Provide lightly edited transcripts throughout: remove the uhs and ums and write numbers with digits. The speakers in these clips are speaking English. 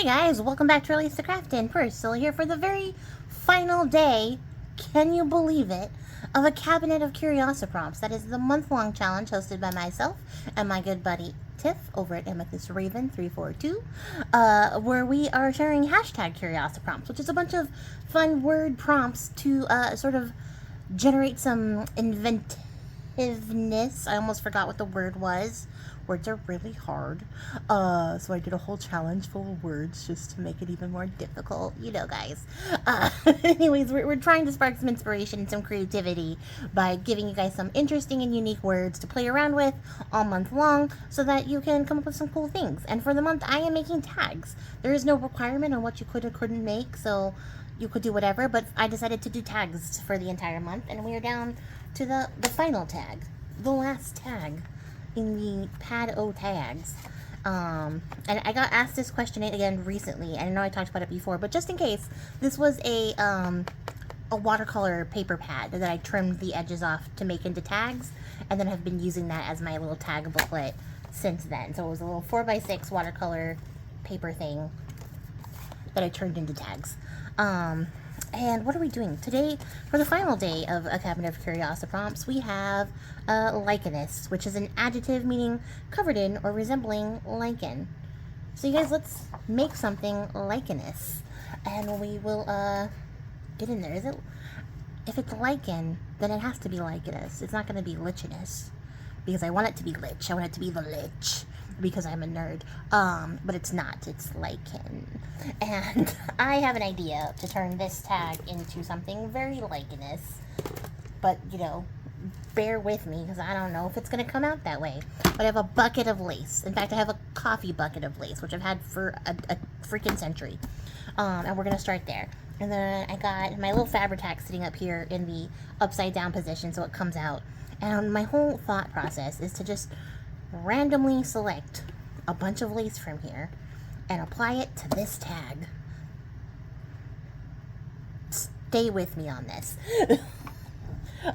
Hey guys, welcome back to Release the Craftin. We're still here for the very final day, can you believe it, of a Cabinet of Curiosiprompts. That is the month-long challenge hosted by myself and my good buddy Tiff over at Amethyst Raven 342, where we are sharing hashtag Curiosiprompts, which is a bunch of fun word prompts to sort of generate some inventiveness. I almost forgot what the word was. Words are really hard. So I did a whole challenge full of words just to make it even more difficult. You know, guys. Anyways, we're trying to spark some inspiration and some creativity by giving you guys some interesting and unique words to play around with all month long so that you can come up with some cool things. And for the month, I am making tags. There is no requirement on what you could or couldn't make, so you could do whatever, but I decided to do tags for the entire month, and we are down to the final tag, the last tag in the pad O tags. And I got asked this question again recently, and I know I talked about it before, but just in case, this was a watercolor paper pad that I trimmed the edges off to make into tags, and then have been using that as my little tag booklet since then. So it was a little 4x6 watercolor paper thing that I turned into tags. And what are we doing today? For the final day of a Cabinet of Curiosiprompts, we have Lichenous, which is an adjective meaning covered in or resembling lichen. So you guys, let's make something lichenous, and we will get in there. If it's lichen, then it has to be lichenous. It's not going to be lichenous, because I want it to be lich. I want it to be the lich, because I'm a nerd. But it's not. It's lichen. And I have an idea to turn this tag into something very lichenous. But, you know, bear with me, because I don't know if it's going to come out that way. But I have a bucket of lace. In fact, I have a coffee bucket of lace, which I've had for a freaking century. And we're going to start there. And then I got my little Fabri-Tac sitting up here in the upside down position so it comes out. And my whole thought process is to just randomly select a bunch of lace from here and apply it to this tag. Stay with me on this.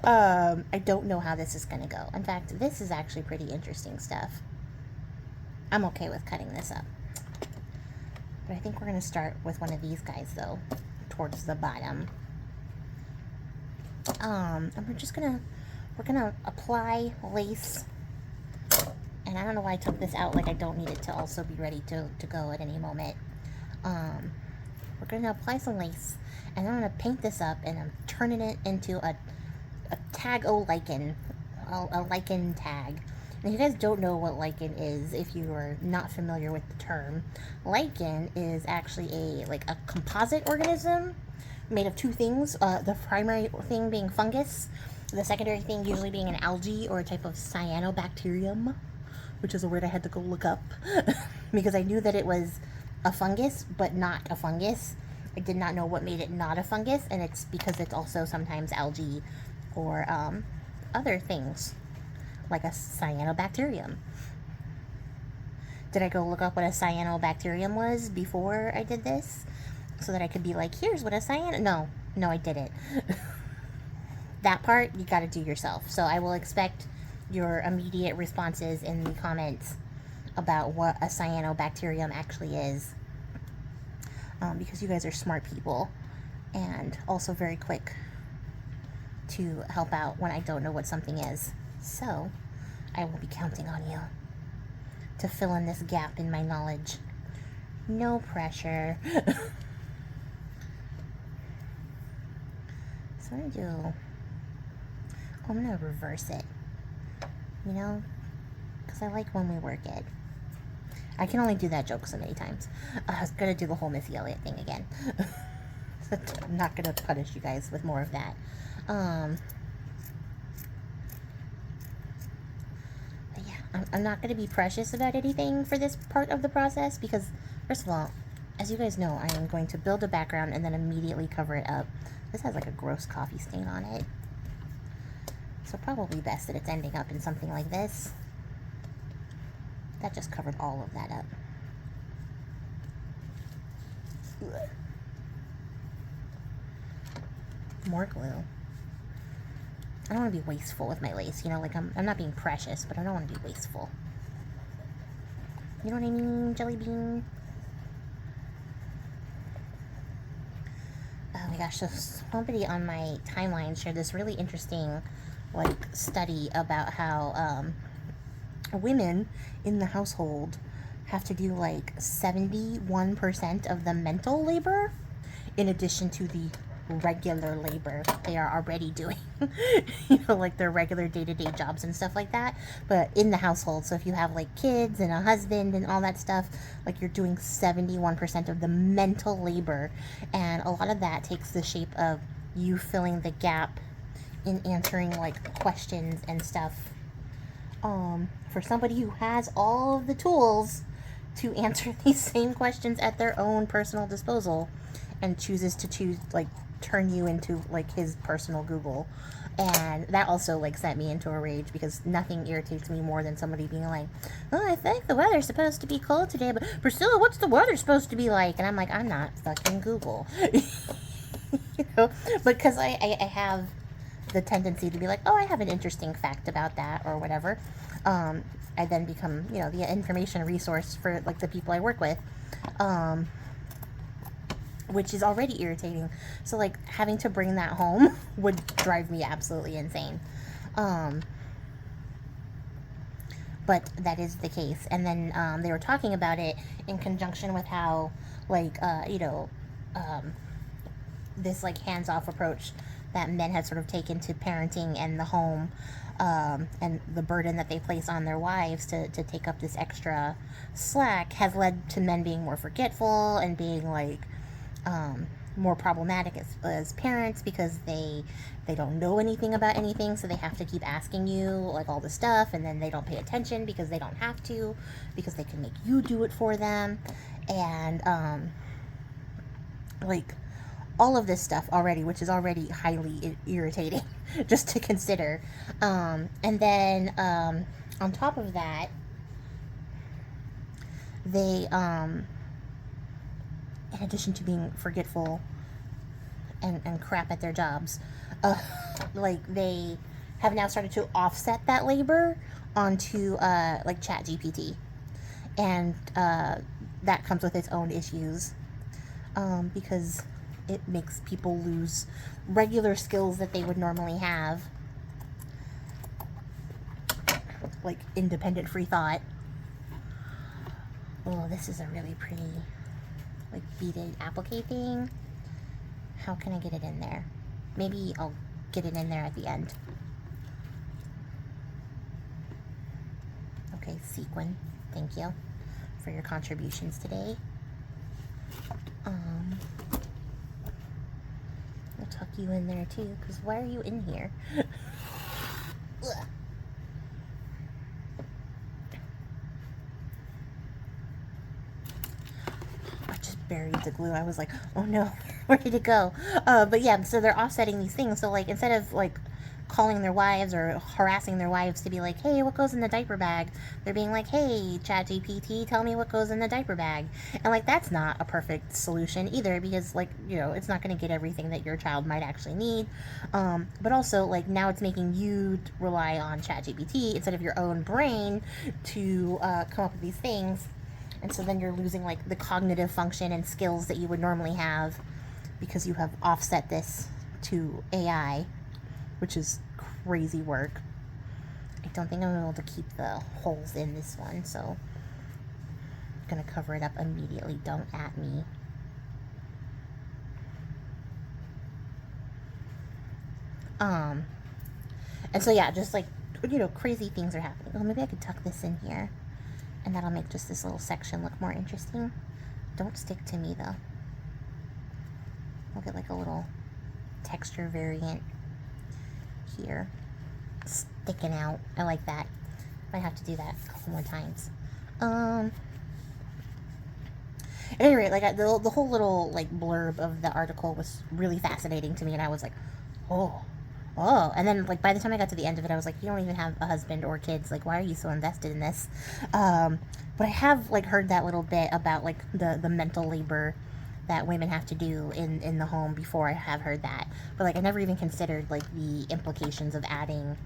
I don't know how this is going to go. In fact, this is actually pretty interesting stuff. I'm okay with cutting this up. But I think we're going to start with one of these guys, though, towards the bottom. And we're gonna apply lace. And I don't know why I took this out, like I don't need it to also be ready to go at any moment. We're going to apply some lace, and I'm going to paint this up, and I'm turning it into a tag-o-lichen, a lichen tag. And if you guys don't know what lichen is, if you are not familiar with the term, lichen is actually a composite organism made of two things, the primary thing being fungus, the secondary thing usually being an algae or a type of cyanobacterium, which is a word I had to go look up because I knew that it was a fungus, but not a fungus. I did not know what made it not a fungus, and it's because it's also sometimes algae or other things, like a cyanobacterium. Did I go look up what a cyanobacterium was before I did this? So that I could be like, here's what a No, I didn't. That part, you gotta do yourself. So I will expect your immediate responses in the comments about what a cyanobacterium actually is. Because you guys are smart people and also very quick to help out when I don't know what something is. So I will be counting on you to fill in this gap in my knowledge. No pressure. So what do I do? I'm gonna reverse it, you know, because I like when we work it. I can only do that joke so many times. I was gonna do the whole Missy Elliott thing again. I'm not gonna punish you guys with more of that. But yeah, I'm not gonna be precious about anything for this part of the process because, first of all, as you guys know, I am going to build a background and then immediately cover it up. This has like a gross coffee stain on it. So probably best that it's ending up in something like this. That just covered all of that up. Ugh. More glue. I don't want to be wasteful with my lace, you know, like I'm not being precious, but I don't want to be wasteful. You know what I mean, Jelly Bean? Oh my gosh, so somebody on my timeline shared this really interesting like study about how women in the household have to do like 71% of the mental labor in addition to the regular labor they are already doing. Like their regular day-to-day jobs and stuff like that, but in the household. So if you have like kids and a husband and all that stuff, like you're doing 71% of the mental labor, and a lot of that takes the shape of you filling the gap in answering like questions and stuff, for somebody who has all of the tools to answer these same questions at their own personal disposal, and chooses to turn you into like his personal Google. And that also like sent me into a rage, because nothing irritates me more than somebody being like, oh, I think the weather's supposed to be cold today, but Priscilla, what's the weather supposed to be like? And I'm like, I'm not fucking Google. Because I have the tendency to be like, oh, I have an interesting fact about that or whatever. I then become, the information resource for like the people I work with, which is already irritating. So like having to bring that home would drive me absolutely insane. But that is the case. And then they were talking about it in conjunction with how like this like hands-off approach that men have sort of taken to parenting and the home, and the burden that they place on their wives to take up this extra slack, has led to men being more forgetful and being like more problematic as parents, because they don't know anything about anything, so they have to keep asking you like all the stuff, and then they don't pay attention because they don't have to, because they can make you do it for them. And like all of this stuff already, which is already highly irritating just to consider. And then on top of that, they in addition to being forgetful and crap at their jobs, like they have now started to offset that labor onto like ChatGPT, and that comes with its own issues, because it makes people lose regular skills that they would normally have, like independent free thought. Oh, this is a really pretty like beaded applique thing. How can I get it in there? Maybe I'll get it in there at the end. Okay, sequin, thank you for your contributions today. I'll tuck you in there too, because why are you in here? Buried the glue. I was like, oh no, where did it go? But yeah, so they're offsetting these things. So like instead of like calling their wives or harassing their wives to be like, hey, what goes in the diaper bag, they're being like, hey, ChatGPT, tell me what goes in the diaper bag. And like that's not a perfect solution either, because like it's not going to get everything that your child might actually need. But also like now it's making you rely on ChatGPT instead of your own brain to come up with these things. And so then you're losing like the cognitive function and skills that you would normally have, because you have offset this to AI, which is crazy work. I don't think I'm able to keep the holes in this one, so I'm gonna cover it up immediately. Don't at me. And so yeah, just like crazy things are happening. Oh, maybe I could tuck this in here, and that'll make just this little section look more interesting. Don't stick to me though. I'll get like a little texture variant here, sticking out. I like that. Might have to do that a couple more times. At any rate, like the whole little like blurb of the article was really fascinating to me, and I was like, oh. And then like by the time I got to the end of it, I was like, you don't even have a husband or kids. Like, why are you so invested in this? But I have like heard that little bit about like the mental labor that women have to do in the home before. I have heard that, but like I never even considered like the implications of adding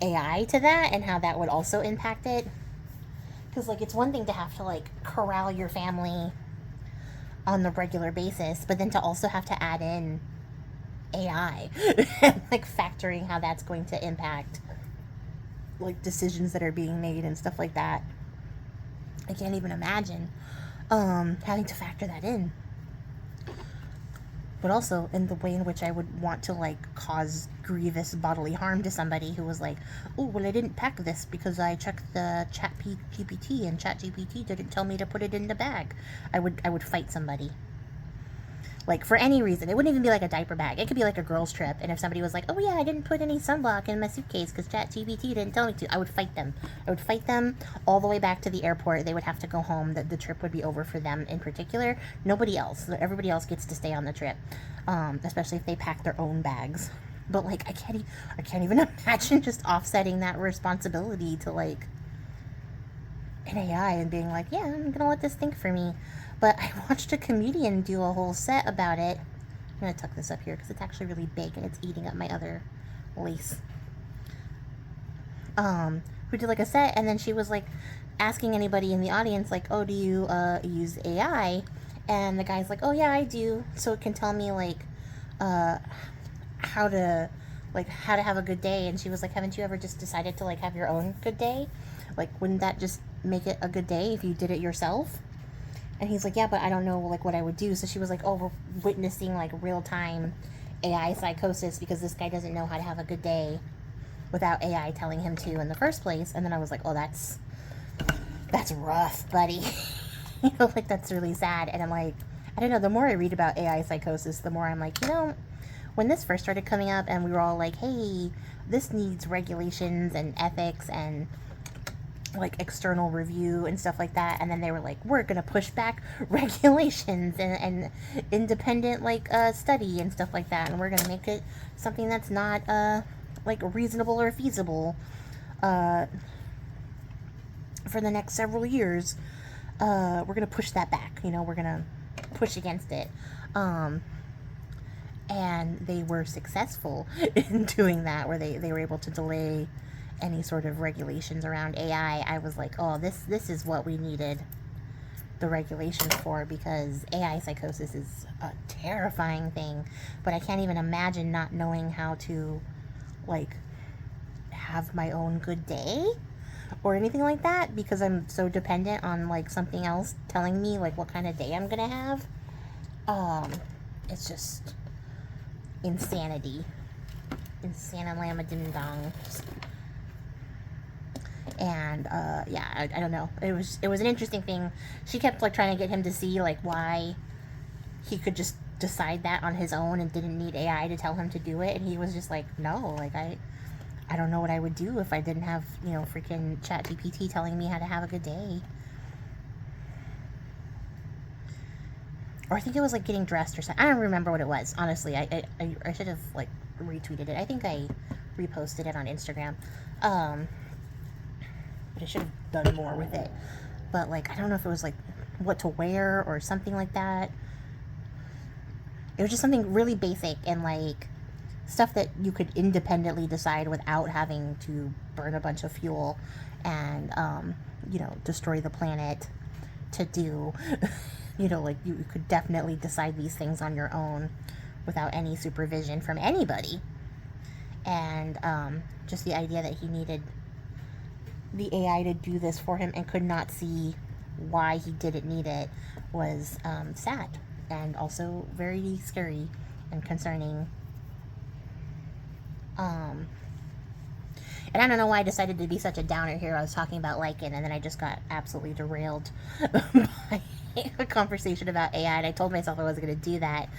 AI to that and how that would also impact it. Because like it's one thing to have to like corral your family on the regular basis, but then to also have to add in AI and like factoring how that's going to impact like decisions that are being made and stuff like that. I can't even imagine having to factor that in. But also in the way in which I would want to like cause grievous bodily harm to somebody who was like, oh, well, I didn't pack this because I checked the GPT and ChatGPT didn't tell me to put it in the bag. I would fight somebody. Like, for any reason. It wouldn't even be like a diaper bag. It could be like a girl's trip. And if somebody was like, oh yeah, I didn't put any sunblock in my suitcase because ChatGPT didn't tell me to, I would fight them. I would fight them all the way back to the airport. They would have to go home. The trip would be over for them in particular. Nobody else. Everybody else gets to stay on the trip. Especially if they pack their own bags. But like, I can't even imagine just offsetting that responsibility to like an AI and being like, yeah, I'm gonna let this think for me. But I watched a comedian do a whole set about it. I'm gonna tuck this up here because it's actually really big and it's eating up my other lace. Who did like a set, and then she was like asking anybody in the audience like, oh, do you use AI? And the guy's like, oh yeah, I do, so it can tell me like how to have a good day. And she was like, haven't you ever just decided to like have your own good day? Like, wouldn't that just make it a good day if you did it yourself? And he's like, yeah, but I don't know like what I would do. So she was like, oh, we're witnessing like real-time AI psychosis because this guy doesn't know how to have a good day without AI telling him to in the first place. And then I was like, oh, that's rough, buddy. You know, like, that's really sad. And I'm like, I don't know, the more I read about AI psychosis, the more I'm like, you know, when this first started coming up and we were all like, hey, this needs regulations and ethics and like external review and stuff like that, and then they were like, we're gonna push back regulations and independent like study and stuff like that, and we're gonna make it something that's not like reasonable or feasible for the next several years. We're gonna push that back, you know, we're gonna push against it. And they were successful in doing that, where they were able to delay any sort of regulations around AI. I was like, oh, this is what we needed the regulations for, because AI psychosis is a terrifying thing. But I can't even imagine not knowing how to like have my own good day or anything like that, because I'm so dependent on like something else telling me like what kind of day I'm gonna have. It's just insanity. Insana lama ding dong. And yeah, I don't know. It was an interesting thing. She kept like trying to get him to see like why he could just decide that on his own and didn't need AI to tell him to do it. And he was just like, no, like I don't know what I would do if I didn't have, you know, freaking ChatGPT telling me how to have a good day. Or I think it was like getting dressed or something. I don't remember what it was, honestly. I should have like retweeted it. I think I reposted it on Instagram. But I should have done more with it. But like, I don't know if it was like what to wear or something like that. It was just something really basic and like stuff that you could independently decide without having to burn a bunch of fuel and you know, destroy the planet to do. You know, like you could definitely decide these things on your own without any supervision from anybody. And just the idea that he needed the AI to do this for him and could not see why he didn't need it was sad and also very scary and concerning. And I don't know why I decided to be such a downer here. I was talking about Lichen, and then I just got absolutely derailed by a conversation about AI, and I told myself I wasn't going to do that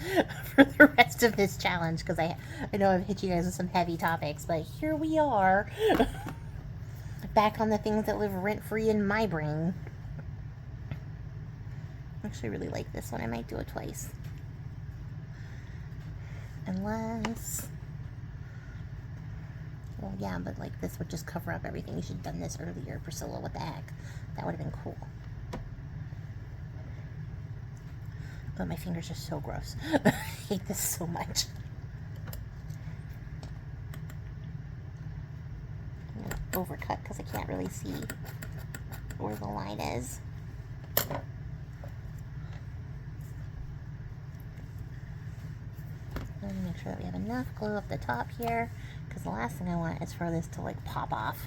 for the rest of this challenge, because I know I've hit you guys with some heavy topics, but here we are, back on the things that live rent-free in my brain. I actually really like this one. I might do it twice. Unless... well, yeah, but like this would just cover up everything. You should have done this earlier, Priscilla. What the heck? That would have been cool. But my fingers are so gross. I hate this so much. I'm gonna overcut because I can't really see where the line is. make sure that we have enough glue up the top here, because the last thing I want is for this to like pop off.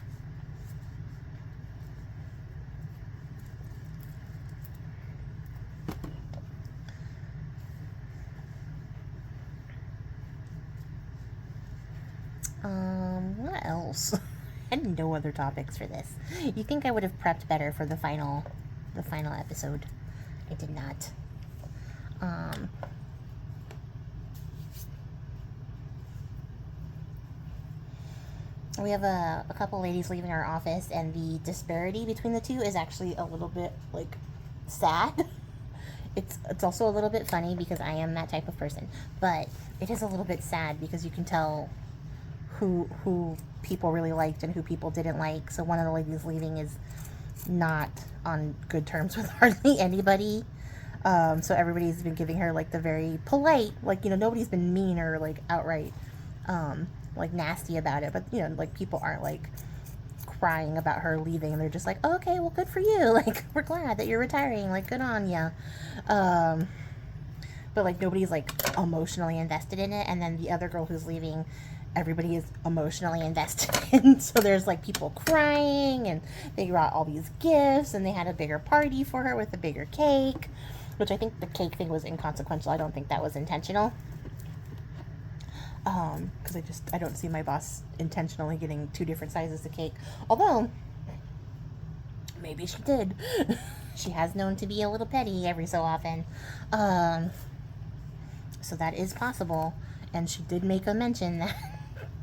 What else? I had no other topics for this. You think I would have prepped better for the final episode. I did not. We have a couple ladies leaving our office, and the disparity between the two is actually a little bit like sad. It's also a little bit funny because I am that type of person, but it is a little bit sad because you can tell who people really liked and who people didn't like. So one of the ladies leaving is not on good terms with hardly anybody. So everybody's been giving her like the very polite, like, you know, nobody's been mean or like outright like nasty about it, but you know, like people aren't like crying about her leaving. They're just like, oh, okay, well, good for you. Like, we're glad that you're retiring. Like, good on ya. But like nobody's like emotionally invested in it. And then the other girl who's leaving, everybody is emotionally invested in. So there's like people crying, and they brought all these gifts, and they had a bigger party for her with a bigger cake, which I think the cake thing was inconsequential. I don't think that was intentional. Because I don't see my boss intentionally getting 2 different sizes of cake. Although, maybe she did. She has known to be a little petty every so often. So that is possible. And she did make a mention that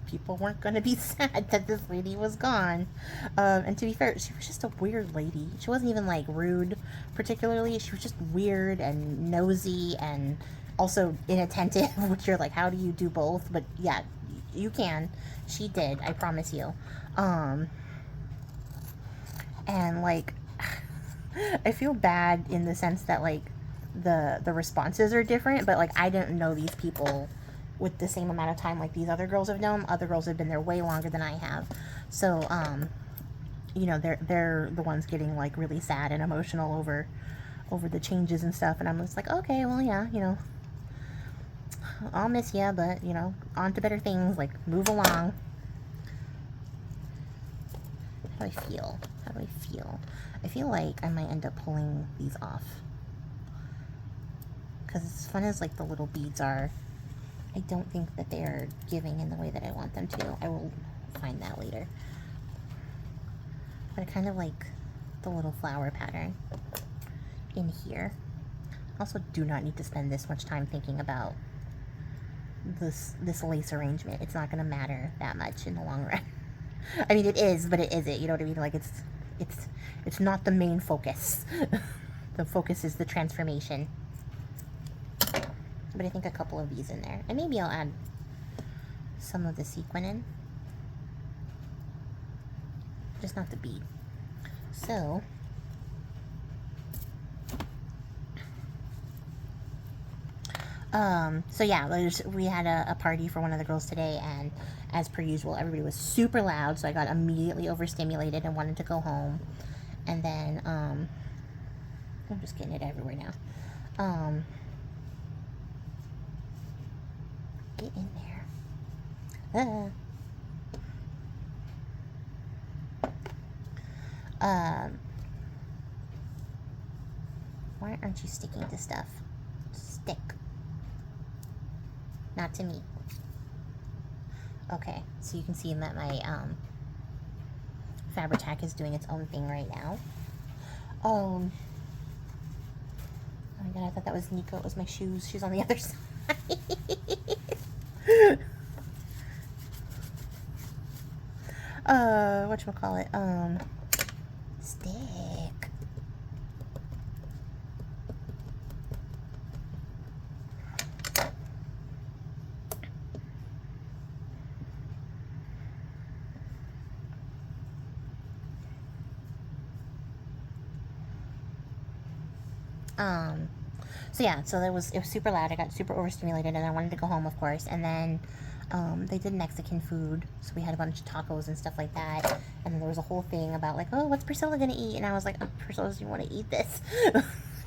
people weren't going to be sad that this lady was gone. And to be fair, she was just a weird lady. She wasn't even like rude particularly. She was just weird and nosy and also inattentive, which you're like, how do you do both? But yeah, you can. She did, I promise you. And like, I feel bad in the sense that like the responses are different, but like I didn't know these people with the same amount of time like these other girls have known. Other girls have been there way longer than I have. So, you know, they're the ones getting like really sad and emotional over the changes and stuff. And I'm just like, okay, well, yeah, you know, I'll miss you, but, you know, on to better things, like, move along. How do I feel? How do I feel? I feel like I might end up pulling these off. Because as fun as, like, the little beads are, I don't think that they are giving in the way that I want them to. I will find that later. But I kind of like the little flower pattern in here. Also do not need to spend this much time thinking about this lace arrangement. It's not going to matter that much in the long run. I mean, it is, but it isn't. You know what I mean? Like, it's not the main focus. The focus is the transformation. But I think a couple of these in there. And maybe I'll add some of the sequin in. Just not the bead. So yeah, we had a party for one of the girls today, and as per usual, everybody was super loud, so I got immediately overstimulated and wanted to go home. And then, I'm just getting it everywhere now. Get in there. Why aren't you sticking to stuff? Stick. Not to me. Okay, so you can see that my Fabri-Tac is doing its own thing right now. Oh my god, I thought that was Nico. It was my shoes. She's on the other side. Whatchamacallit? Stick. So yeah, so it was super loud. I got super overstimulated, and I wanted to go home, of course. And then they did Mexican food, so we had a bunch of tacos and stuff like that. And then there was a whole thing about like, oh, what's Priscilla gonna eat? And I was like, oh, Priscilla doesn't want to eat this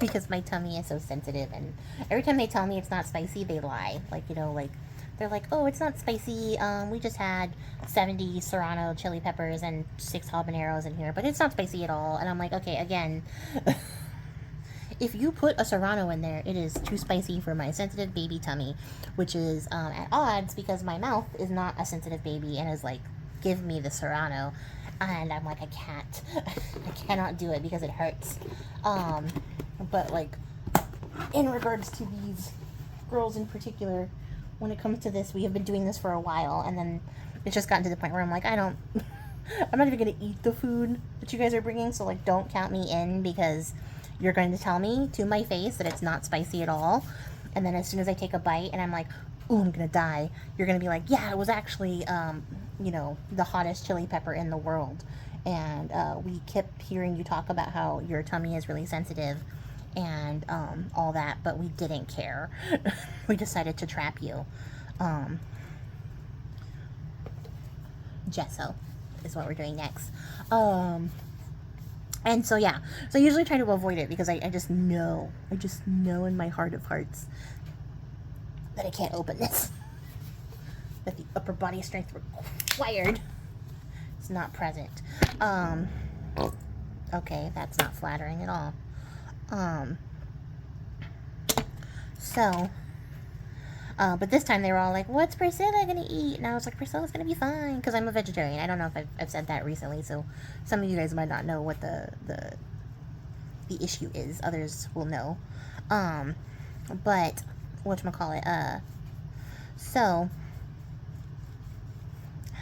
because my tummy is so sensitive. And every time they tell me it's not spicy, they lie. Like, you know, like they're like, oh, it's not spicy. We just had 70 serrano chili peppers and 6 habaneros in here, but it's not spicy at all. And I'm like, okay, again, if you put a serrano in there, it is too spicy for my sensitive baby tummy, which is at odds because my mouth is not a sensitive baby and is like, give me the serrano. And I'm like, I can't. I cannot do it because it hurts. But like, in regards to these girls in particular, when it comes to this, we have been doing this for a while, and then it's just gotten to the point where I'm like, I'm not even going to eat the food that you guys are bringing, so like, don't count me in, because you're going to tell me to my face that it's not spicy at all, and then as soon as I take a bite and I'm like, ooh, I'm going to die, you're going to be like, yeah, it was actually, you know, the hottest chili pepper in the world, and we kept hearing you talk about how your tummy is really sensitive, and all that, but we didn't care. We decided to trap you. Gesso is what we're doing next. And so yeah, so I usually try to avoid it because I just know in my heart of hearts that I can't open this. That the upper body strength required is not present. Okay, that's not flattering at all. But this time they were all like, what's Priscilla gonna eat? And I was like, Priscilla's gonna be fine, because I'm a vegetarian. I don't know if I've said that recently, so some of you guys might not know what the issue is. Others will know. But, whatchamacallit, so,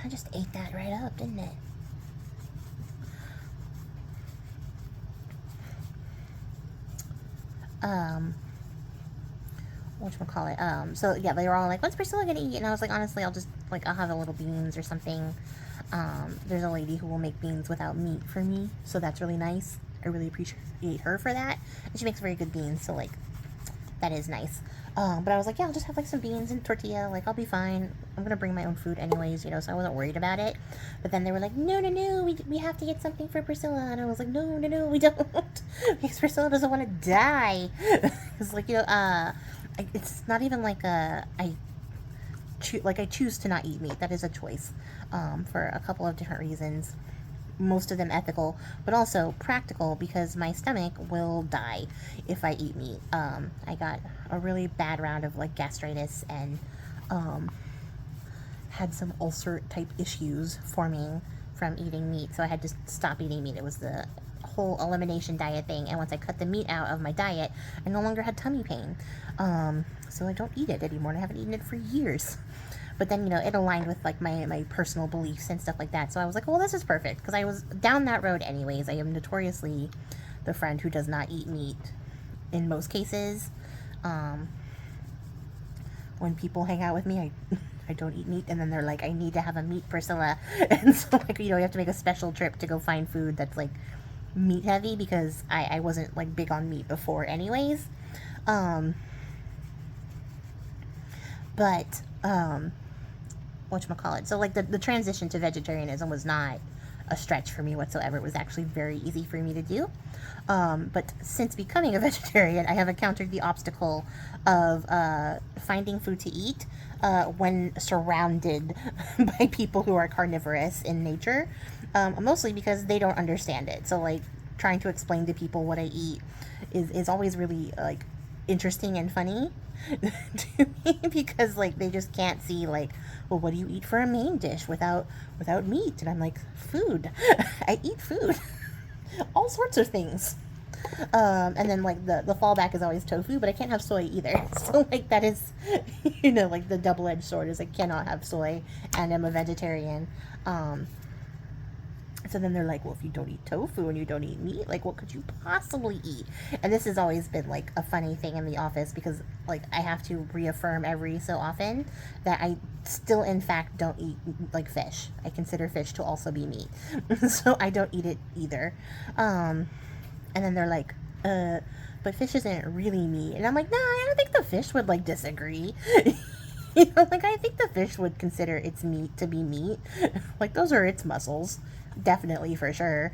I just ate that right up, didn't it? So yeah, they were all like, what's Priscilla gonna eat? And I was like, honestly, I'll have a little beans or something. There's a lady who will make beans without meat for me, so that's really nice. I really appreciate her for that, and she makes very good beans, so like, that is nice. But I was like, yeah, I'll just have like some beans and tortilla, like, I'll be fine. I'm gonna bring my own food anyways, you know, so I wasn't worried about it. But then they were like, no, we have to get something for Priscilla. And I was like, no, we don't. Because Priscilla doesn't want to die. It's like, you know, it's not even like I choose to not eat meat. That is a choice, for a couple of different reasons. Most of them ethical, but also practical, because my stomach will die if I eat meat. I got a really bad round of like gastritis and had some ulcer type issues forming from eating meat, so I had to stop eating meat. It was the whole elimination diet thing, and once I cut the meat out of my diet, I no longer had tummy pain, so I don't eat it anymore, and I haven't eaten it for years. But then, you know, it aligned with like my personal beliefs and stuff like that, so I was like, well, this is perfect, because I was down that road anyways. I am notoriously the friend who does not eat meat in most cases. When people hang out with me, I don't eat meat, and then they're like, I need to have a meat Priscilla, and so like, you know, you have to make a special trip to go find food that's like meat heavy, because I wasn't like big on meat before anyways. Whatchamacallit, so like the transition to vegetarianism was not a stretch for me whatsoever. It was actually very easy for me to do. But since becoming a vegetarian, I have encountered the obstacle of finding food to eat when surrounded by people who are carnivorous in nature, mostly because they don't understand it. So like, trying to explain to people what I eat is always really like interesting and funny to me, because like, they just can't see like, well, what do you eat for a main dish without meat? And I'm like, food. I eat food. All sorts of things. And then like the fallback is always tofu, but I can't have soy either. So like, that is, you know, like the double-edged sword is I cannot have soy, and I'm a vegetarian. So then they're like, well, if you don't eat tofu and you don't eat meat, like, what could you possibly eat? And this has always been like a funny thing in the office, because like, I have to reaffirm every so often that I still in fact don't eat like fish. I consider fish to also be meat. So I don't eat it either. And then they're like, but fish isn't really meat. And I'm like, no, I don't think the fish would like disagree. You know, like, I think the fish would consider its meat to be meat. Like, those are its muscles. Definitely, for sure.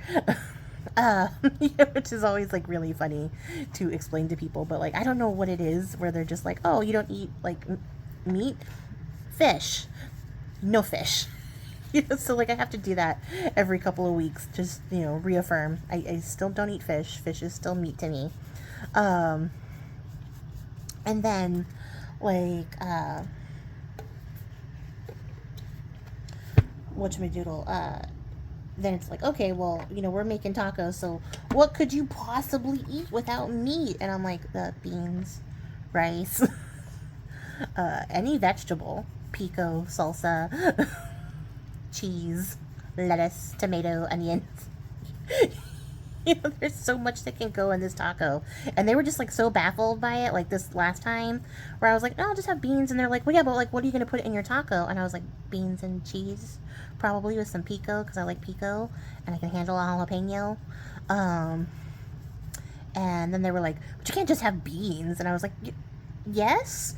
You know, which is always like really funny to explain to people, but like, I don't know what it is where they're just like, oh, you don't eat like meat. fish. No fish. So like I have to do that every couple of weeks, just, reaffirm. I still don't eat fish. Fish is still meat to me. And then, like, whatchamadoodle, then it's like, okay, well, we're making tacos, so what could you possibly eat without meat? And I'm like, beans, rice, any vegetable, pico, salsa, cheese, lettuce, tomato, onions. There's so much that can go in this taco. And they were just like so baffled by it, like this last time, where I was like, no, I'll just have beans. And they're like, well, yeah, but like, what are you going to put in your taco? And I was like, beans and cheese, probably with some pico, because I like pico, and I can handle a jalapeno. And then they were like, but you can't just have beans. And I was like, yes.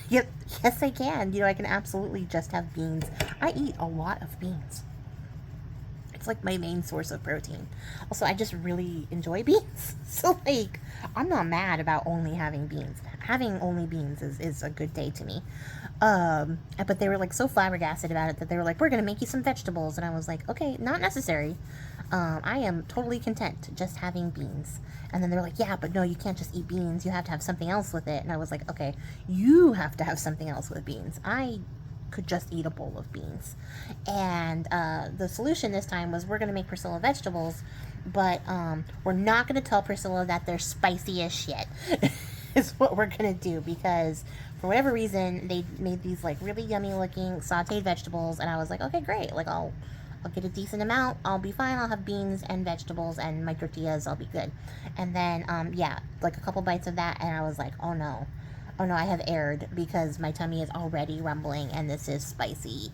Yep, yes, I can. I can absolutely just have beans. I eat a lot of beans. It's like my main source of protein. Also, I just really enjoy beans. So like, I'm not mad about only having beans. Having only beans is a good day to me. But they were like so flabbergasted about it that they were like, we're going to make you some vegetables. And I was like, okay, not necessary. I am totally content just having beans. And then they're like, yeah, but no, you can't just eat beans. You have to have something else with it. And I was like, okay, you have to have something else with beans. I could just eat a bowl of beans. And the solution this time was, we're going to make Priscilla vegetables, but we're not going to tell Priscilla that they're spicy as shit. Is what we're going to do, because for whatever reason they made these like really yummy looking sauteed vegetables, and I was like, okay, great, like I'll get a decent amount, I'll be fine, I'll have beans and vegetables and my tortillas, I'll be good. And then yeah, like a couple bites of that, and I was like, oh no, I have erred, because my tummy is already rumbling and this is spicy.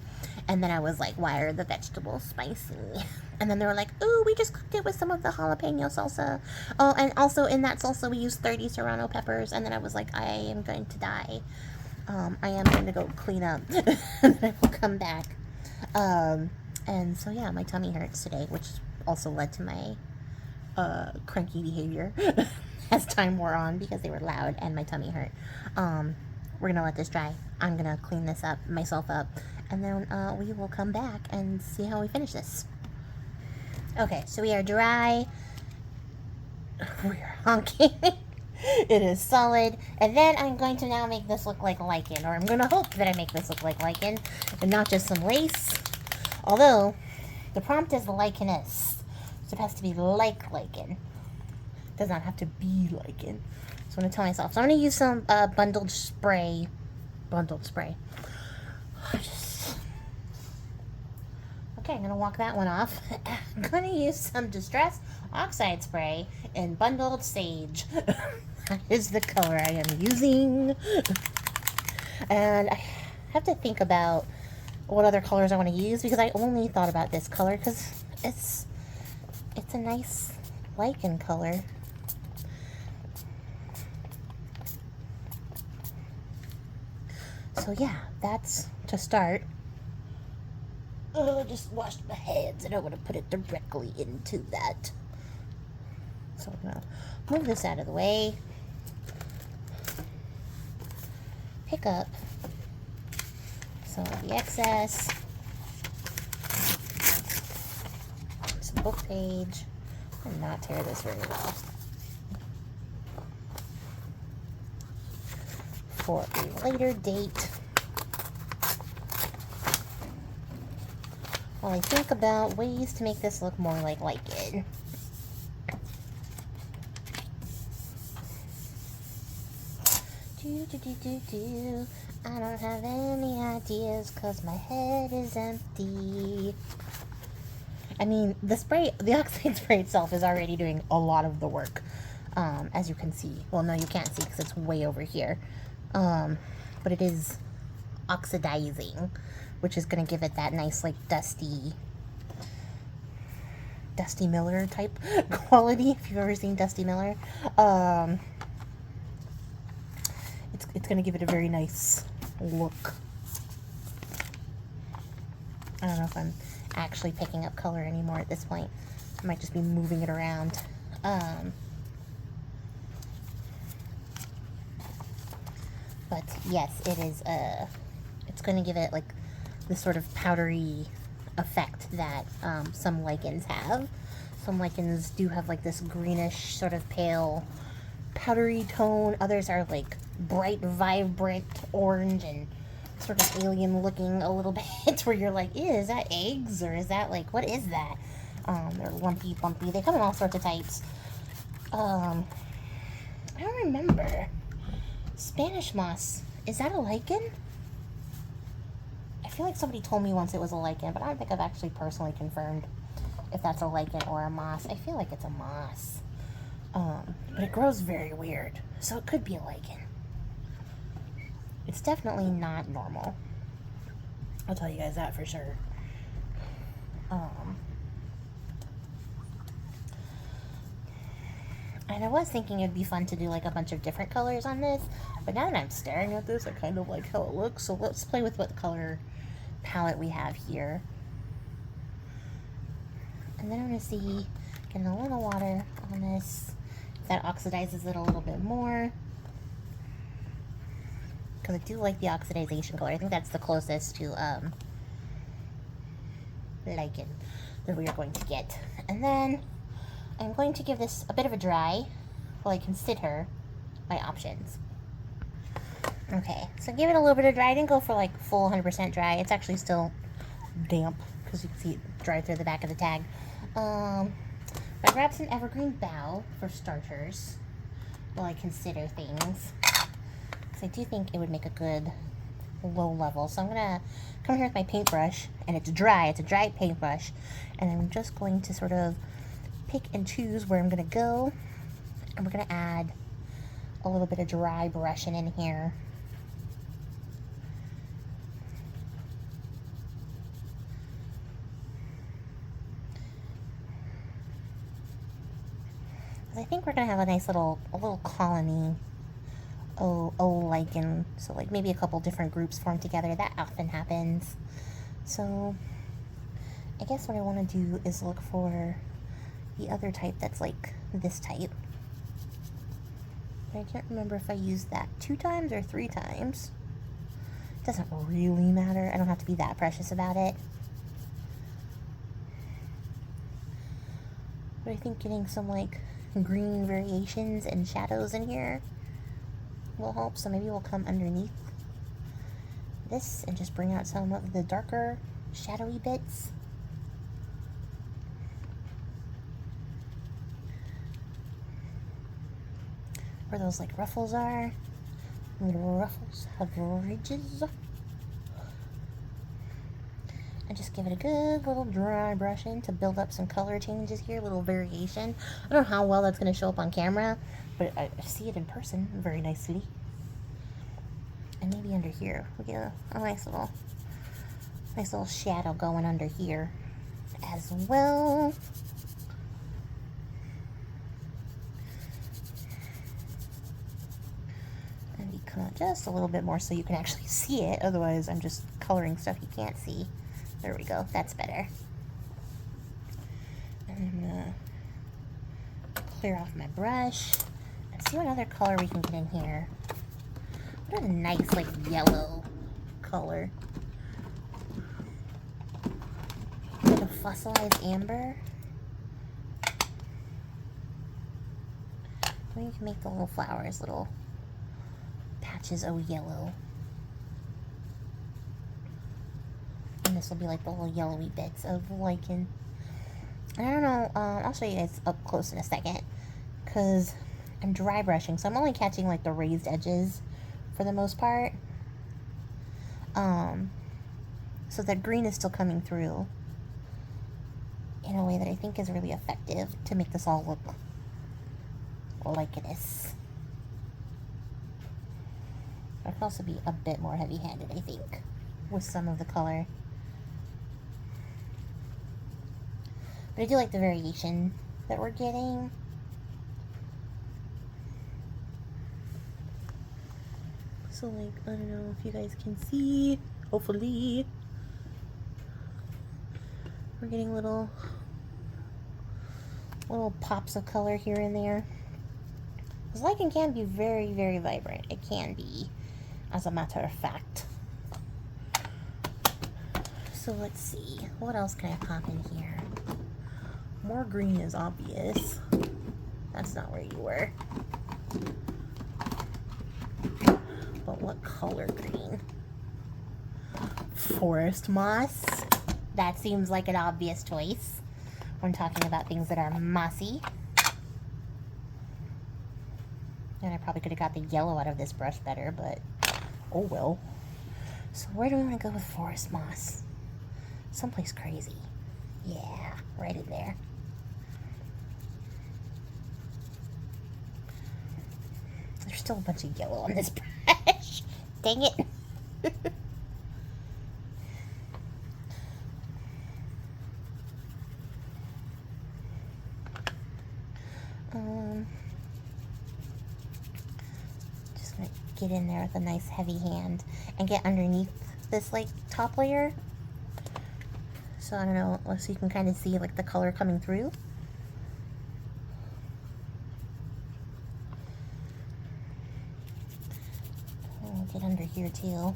And then I was like, why are the vegetables spicy? And then they were like, ooh, we just cooked it with some of the jalapeno salsa. Oh, and also in that salsa we used 30 serrano peppers. And then I was like, I am going to die. I am going to go clean up. And then I will come back. And so yeah, my tummy hurts today, which also led to my cranky behavior as time wore on, because they were loud and my tummy hurt. We're gonna let this dry. I'm gonna clean this up myself up, and then we will come back and see how we finish this. Okay, so we are dry. We're honking. It is solid. And then I'm going to now make this look like lichen, or I'm gonna hope that I make this look like lichen and not just some lace. Although the prompt is lichenous, so it has to be like lichen. It does not have to be lichen. So I'm going to tell myself. So I'm going to use some bundled spray. Okay, I'm going to walk that one off. I'm going to use some Distress Oxide Spray in Bundled Sage. That is the color I am using. And I have to think about what other colors I want to use, because I only thought about this color because it's a nice lichen color. So yeah, that's to start. Oh, I just washed my hands and I want to put it directly into that. So I'm going to move this out of the way. Pick up some of the excess. Some book page. And not tear this very well. For a later date. While I think about ways to make this look more like lichen. I don't have any ideas because my head is empty. I mean, the oxide spray itself is already doing a lot of the work, as you can see. Well, no, you can't see because it's way over here. But it is oxidizing, which is going to give it that nice, like, Dusty Miller type quality, if you've ever seen Dusty Miller. It's going to give it a very nice look. I don't know if I'm actually picking up color anymore at this point. I might just be moving it around. But yes, it is It's going to give it like this sort of powdery effect that some lichens have. Some lichens do have like this greenish sort of pale powdery tone. Others are like bright, vibrant orange and sort of alien looking a little bit where you're like, ew, is that eggs or is that like, what is that? They're lumpy, bumpy. They come in all sorts of types. I don't remember. Spanish moss. Is that a lichen? I feel like somebody told me once it was a lichen, but I don't think I've actually personally confirmed if that's a lichen or a moss. I feel like it's a moss. But it grows very weird, so it could be a lichen. It's definitely not normal. I'll tell you guys that for sure. And I was thinking it'd be fun to do like a bunch of different colors on this, but now that I'm staring at this, I kind of like how it looks. So let's play with what color palette we have here. And then I'm going to see, getting a little water on this, if that oxidizes it a little bit more. Because I do like the oxidization color. I think that's the closest to lichen that we are going to get. And then I'm going to give this a bit of a dry while I consider my options. Okay, so give it a little bit of dry. I didn't go for like full 100% dry. It's actually still damp because you can see it dry through the back of the tag. I grabbed some evergreen bough for starters while I consider things. Because I do think it would make a good low level. So I'm going to come here with my paintbrush, and it's dry. It's a dry paintbrush. And I'm just going to sort of pick and choose where I'm going to go. And we're going to add a little bit of dry brushing in here. I think we're going to have a nice little colony lichen. So like maybe a couple different groups form together. That often happens. So I guess what I want to do is look for the other type that's like this type. But I can't remember if I used that 2 times or 3 times. It doesn't really matter. I don't have to be that precious about it. But I think getting some like green variations and shadows in here will help. So maybe we'll come underneath this and just bring out some of the darker shadowy bits. Where those like ruffles are. Little ruffles have ridges. And just give it a good little dry brushing to build up some color changes here, a little variation. I don't know how well that's going to show up on camera, but I see it in person very nicely. And maybe under here, we get a nice little shadow going under here as well. And you come out just a little bit more so you can actually see it. Otherwise, I'm just coloring stuff you can't see. There we go. That's better. And I'm going to clear off my brush and see what other color we can get in here. What a nice, like, yellow color. Like a fossilized amber. Then you can make the little flowers, little patches of yellow. And this will be like the little yellowy bits of lichen. And I don't know, I'll show you guys up close in a second, because I'm dry brushing, so I'm only catching like the raised edges for the most part. So that green is still coming through in a way that I think is really effective to make this all look lichenous. But it can also be a bit more heavy-handed, I think, with some of the color. But I do like the variation that we're getting. So like, I don't know if you guys can see, hopefully. We're getting little pops of color here and there. Because lichen can be very, very vibrant. It can be, as a matter of fact. So let's see, what else can I pop in here? More green is obvious. That's not where you were. But what color green? Forest moss. That seems like an obvious choice when talking about things that are mossy. And I probably could have got the yellow out of this brush better, but oh well. So where do we want to go with forest moss? Someplace crazy. Yeah, right in there. There's still a bunch of yellow on this brush. Dang it. Just gonna get in there with a nice heavy hand and get underneath this like top layer. So I don't know, so you can kind of see like the color coming through. I'll get under here too.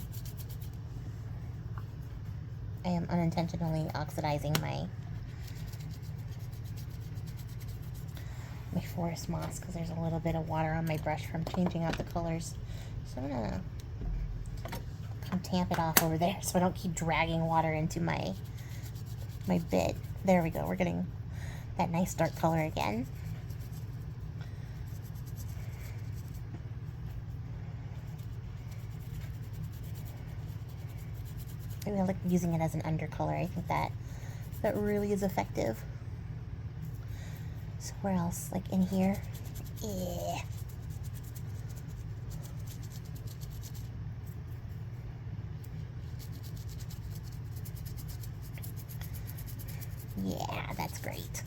I am unintentionally oxidizing my forest moss because there's a little bit of water on my brush from changing out the colors. So I'm gonna come tamp it off over there so I don't keep dragging water into my bit. There we go. We're getting that nice dark color again. I really like using it as an undercolor. I think that really is effective. So where else? Like in here? Yeah. Yeah, that's great.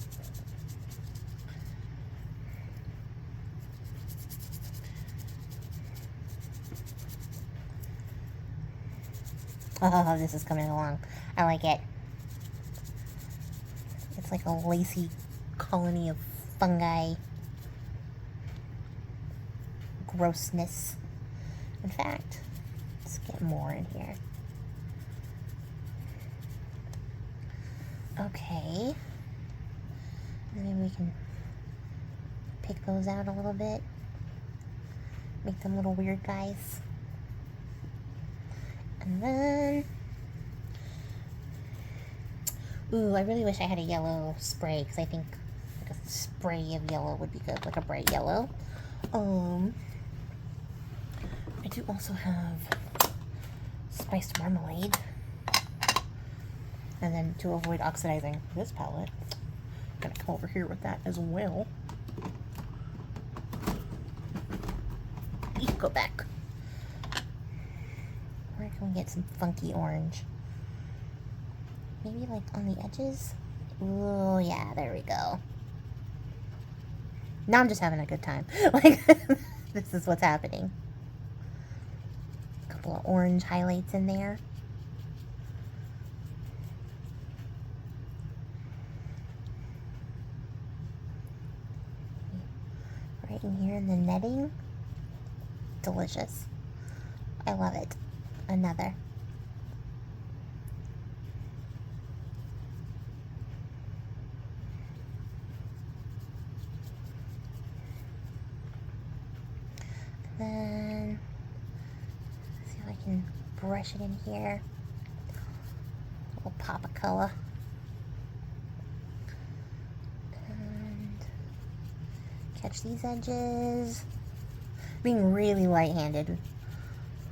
Oh, this is coming along. I like it. It's like a lacy colony of fungi. Grossness. In fact, let's get more in here. Okay. Maybe we can pick those out a little bit. Make them little weird guys. And then, ooh, I really wish I had a yellow spray because I think like a spray of yellow would be good, like a bright yellow. I do also have spiced marmalade. And then to avoid oxidizing this palette, I'm gonna come over here with that as well. Go back. Where can we get some funky orange? Maybe like on the edges? Oh yeah, there we go. Now I'm just having a good time. Like, this is what's happening. A couple of orange highlights in there. Right in here in the netting. Delicious. I love it. Another. Then see if I can brush it in here. A little pop of color. And catch these edges. Being really light-handed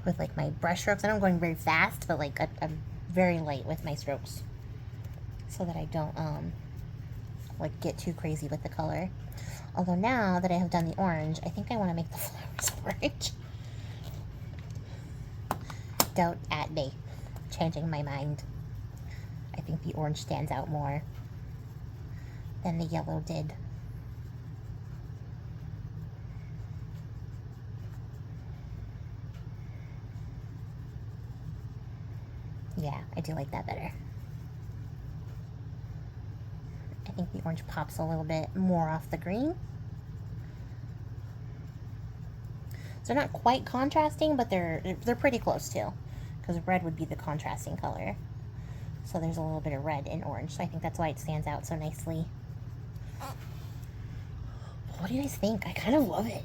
with like my brush strokes. I know I'm going very fast, but like I'm very light with my strokes so that I don't like get too crazy with the color. Although now that I have done the orange, I think I want to make the flowers orange. Don't at me. Changing my mind. I think the orange stands out more than the yellow did. Yeah, I do like that better. I think the orange pops a little bit more off the green. So they're not quite contrasting, but they're pretty close too, because red would be the contrasting color. So there's a little bit of red and orange. So I think that's why it stands out so nicely. What do you guys think? I kind of love it.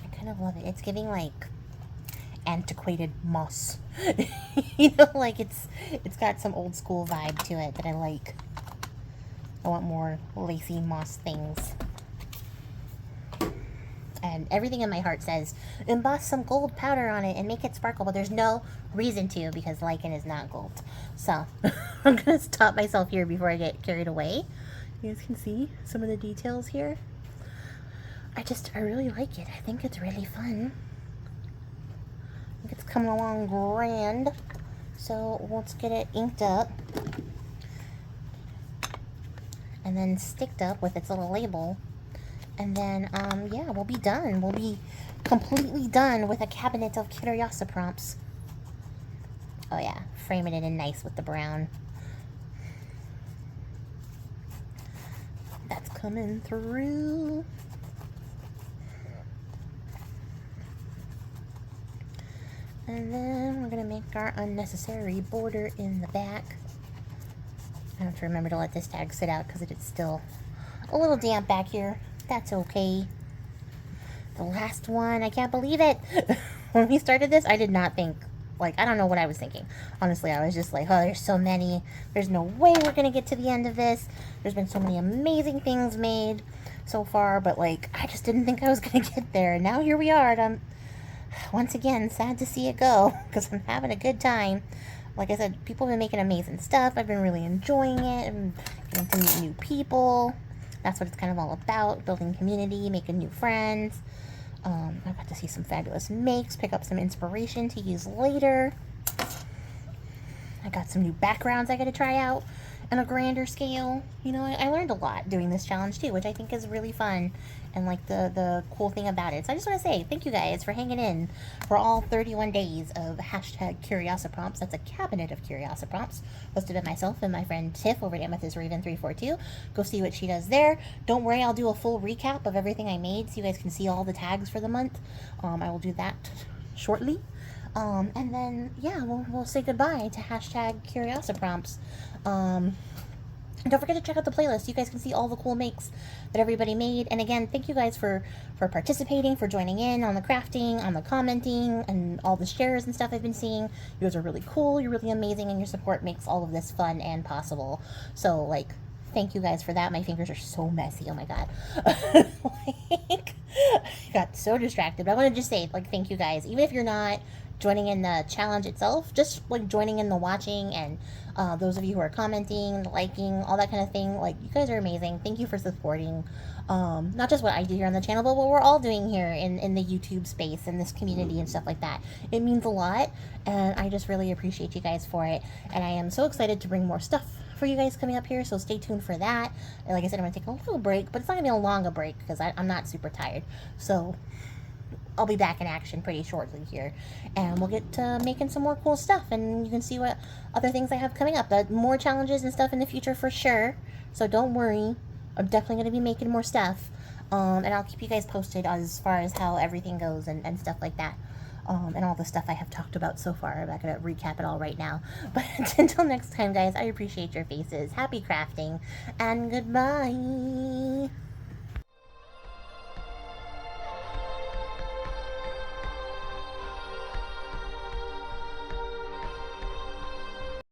I kind of love it. It's giving like antiquated moss. You know, like it's got some old school vibe to it that I like. I want more lacy moss things. And everything in my heart says, emboss some gold powder on it and make it sparkle, but there's no reason to because lichen is not gold. So I'm going to stop myself here before I get carried away. You guys can see some of the details here. I really like it. I think it's really fun. I think it's coming along grand. So let's get it inked up. And then sticked up with its little label. And then, yeah, we'll be done. We'll be completely done with a Cabinet of Curiosiprompts. Oh yeah, framing it in nice with the brown. That's coming through. And then we're going to make our unnecessary border in the back. I have to remember to let this tag sit out because it's still a little damp back here. That's okay. The last one, I can't believe it. When we started this, I did not think, like, I don't know what I was thinking. Honestly, I was just like, oh, there's so many. There's no way we're going to get to the end of this. There's been so many amazing things made so far, but, like, I just didn't think I was going to get there. And now here we are, and I'm, once again, sad to see it go, because I'm having a good time. Like I said, people have been making amazing stuff. I've been really enjoying it and getting to meet new people. That's what it's kind of all about, building community, making new friends. I got to see some fabulous makes, pick up some inspiration to use later. I got some new backgrounds I got to try out on a grander scale. You know, I learned a lot doing this challenge too, which I think is really fun and like the cool thing about it. So I just want to say thank you guys for hanging in for all 31 days of #Curiosiprompts. That's a Cabinet of Curiosiprompts hosted by myself and my friend Tiff over at AmethystRaven342. Go see what she does there. Don't worry, I'll do a full recap of everything I made so you guys can see all the tags for the month. I will do that shortly. And then, yeah, we'll say goodbye to #Curiosiprompts. And don't forget to check out the playlist. You guys can see all the cool makes that everybody made. And again, thank you guys for participating, for joining in on the crafting, on the commenting, and all the shares and stuff I've been seeing. You guys are really cool. You're really amazing, and your support makes all of this fun and possible. So, like, thank you guys for that. My fingers are so messy. Oh my god. Like, I got so distracted. But I want to just say, like, thank you guys. Even if you're not joining in the challenge itself, just like joining in the watching, and those of you who are commenting, liking, all that kind of thing, like, you guys are amazing. Thank you for supporting not just what I do here on the channel, but what we're all doing here in the YouTube space and this community and stuff like that. It means a lot, and I just really appreciate you guys for it. And I am so excited to bring more stuff for you guys coming up here, so stay tuned for that. And like I said, I'm gonna take a little break, but it's not gonna be a long break because I'm not super tired. So I'll be back in action pretty shortly here, and we'll get to making some more cool stuff, and you can see what other things I have coming up. More challenges and stuff in the future for sure, so don't worry. I'm definitely going to be making more stuff, and I'll keep you guys posted as far as how everything goes and stuff like that, and all the stuff I have talked about so far. I'm not going to recap it all right now, but until next time, guys, I appreciate your faces. Happy crafting, and goodbye.